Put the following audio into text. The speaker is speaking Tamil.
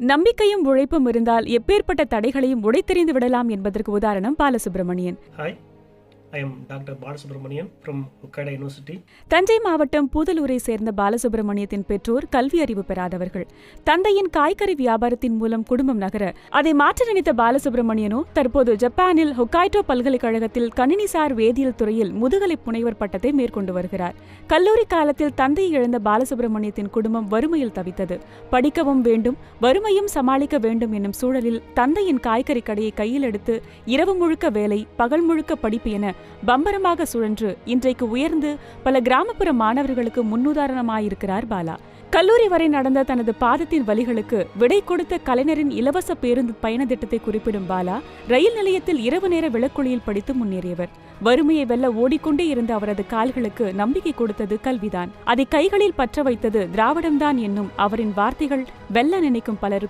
நம்பிக்கையும் உழைப்பும் இருந்தால் எப்பேற்பட்ட தடைகளையும் உடைத்தெறிந்து விடலாம் என்பதற்கு உதாரணம் Balasubramanian. Hi, I am Dr. Balasubramanian from Hokkaido University. Thanjai மாவட்டம் பூதலூரை சேர்ந்த பாலசுப்ரமணியத்தின் பெற்றோர் கல்வி அறிவு பெறாதவர்கள். தந்தையின் காய்கறி வியாபாரத்தின் மூலம் குடும்பம் நகர அதை மாற்ற நினைத்த பாலசுப்ரமணியனோ தற்போது ஜப்பானில் ஹொக்காய்டோ பல்கலைக்கழகத்தில் கணினிசார் வேதியியல் துறையில் முதுகலை புனைவர் பட்டத்தை மேற்கொண்டு வருகிறார். கல்லூரி காலத்தில் தந்தையை இழந்த பாலசுப்ரமணியத்தின் குடும்பம் வறுமையில் தவித்தது. படிக்கவும் வேண்டும், வறுமையும் சமாளிக்க வேண்டும் என்னும் சூழலில் தந்தையின் காய்கறி கடையை கையில் எடுத்து இரவு முழுக்க வேலை, பகல் முழுக்க படிப்பு என பம்பரமாக சுழன்று இன்றைக்கு உயர்ந்து பல கிராமப்புற மாணவர்களுக்கு முன்னுதாரணமாயிருக்கிறார் பாலா. கல்லூரி வரை நடந்த தனது பாதத்தின் வலிகளுக்கு விடை கொடுத்த கலைஞரின் இலவச பேருந்து பயண திட்டத்தை குறிப்பிடும் பாலா, ரயில் நிலையத்தில் இரவு நேர விளக்குளியில் படித்து முன்னேறியவர். வறுமையை வெல்ல ஓடிக்கொண்டே இருந்த அவரது கால்களுக்கு நம்பிக்கை கொடுத்தது கல்விதான். அதை கைகளில் பற்ற வைத்தது திராவிடம்தான் என்னும் அவரின் வார்த்தைகள் வெல்ல நினைக்கும் பலருக்கு